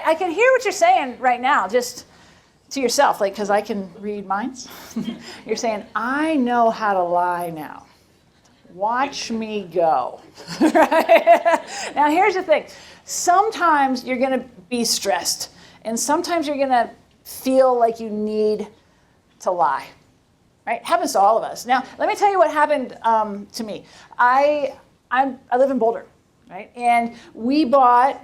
I can hear what you're saying right now, just to yourself, like, because I can read minds. You're saying, I know how to lie now. Watch me go. Right? Now, here's the thing. Sometimes you're going to be stressed, and sometimes you're going to feel like you need to lie. Right? It happens to all of us. Now, let me tell you what happened to me. I live in Boulder, right? And we bought,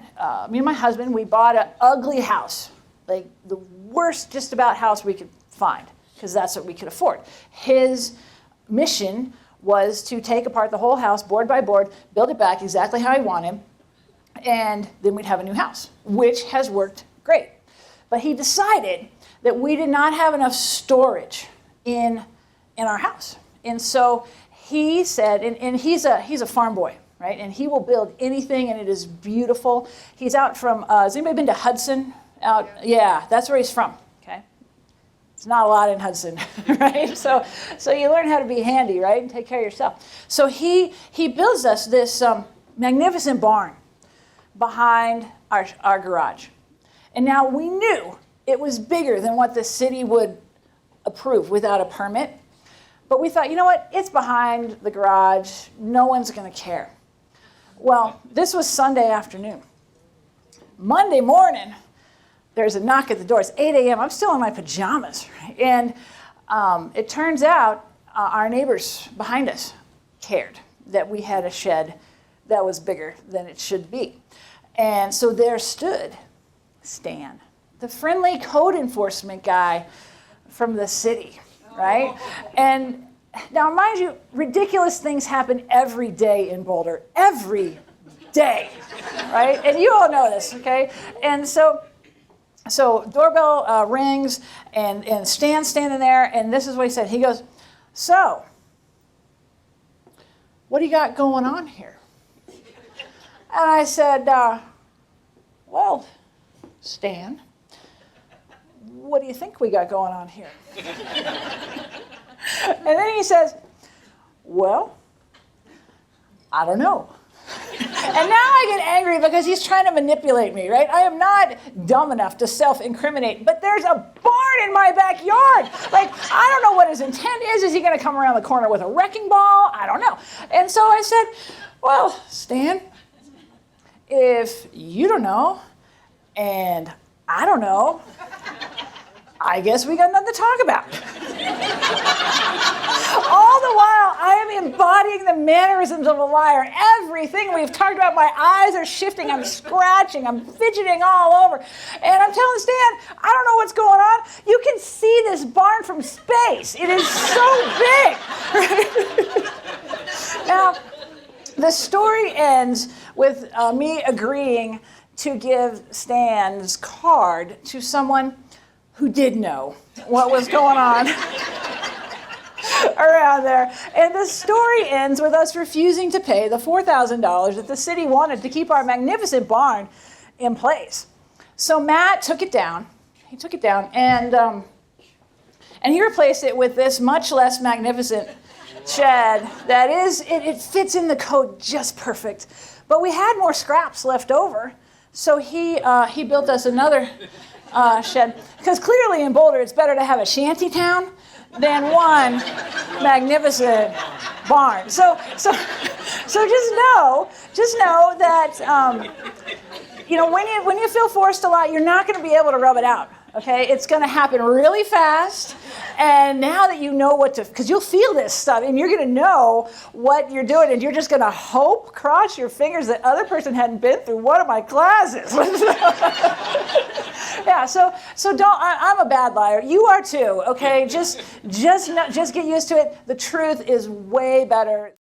me and my husband, we bought an ugly house, like the worst just about house we could find, because that's what we could afford. His mission was to take apart the whole house, board by board, build it back exactly how I want him, and then we'd have a new house, which has worked great. But he decided that we did not have enough storage in our house. And so he said, and he's a farm boy, right? And he will build anything, and it is beautiful. He's out from, has anybody been to Hudson? Yeah, that's where he's from, okay? It's not a lot in Hudson, right? So you learn how to be handy, right? And take care of yourself. So he builds us this magnificent barn behind our garage. And now we knew it was bigger than what the city would approve without a permit. But we thought, you know what? It's behind the garage. No one's going to care. Well, this was Sunday afternoon. Monday morning, there's a knock at the door. It's 8 a.m. I'm still in my pajamas. Right? And it turns out our neighbors behind us cared that we had a shed that was bigger than it should be. And so there stood Stan, the friendly code enforcement guy from the city, right? And now, mind you, ridiculous things happen every day in Boulder, every day, right? And you all know this, okay? And so doorbell rings, and Stan's standing there, and this is what he said. He goes, so, what do you got going on here? And I said, well, Stan, what do you think we got going on here? And then he says, well, I don't know. And now I get angry because he's trying to manipulate me, right? I am not dumb enough to self-incriminate, but there's a barn in my backyard. Like, I don't know what his intent is. Is he going to come around the corner with a wrecking ball? I don't know. And so I said, well, Stan, if you don't know, and I don't know, I guess we got nothing to talk about. All the while, I am embodying the mannerisms of a liar. Everything we've talked about, my eyes are shifting, I'm scratching, I'm fidgeting all over. And I'm telling Stan, I don't know what's going on. You can see this barn from space. It is so big. Now, the story ends with me agreeing to give Stan's card to someone who did know what was going on around there. And the story ends with us refusing to pay the $4,000 that the city wanted to keep our magnificent barn in place. So Matt took it down. He took it down, and he replaced it with this much less magnificent shed that is, it fits in the code just perfect. But we had more scraps left over, so he built us another shed. Because clearly in Boulder, it's better to have a shanty town than one magnificent barn. So just know that when you feel forced to lie, you're not going to be able to rub it out. Okay, it's going to happen really fast. And now that you know because you'll feel this stuff, and you're going to know what you're doing, and you're just going to cross your fingers that other person hadn't been through one of my classes. Yeah, so don't. I'm a bad liar. You are too. Okay, just get used to it. The truth is way better.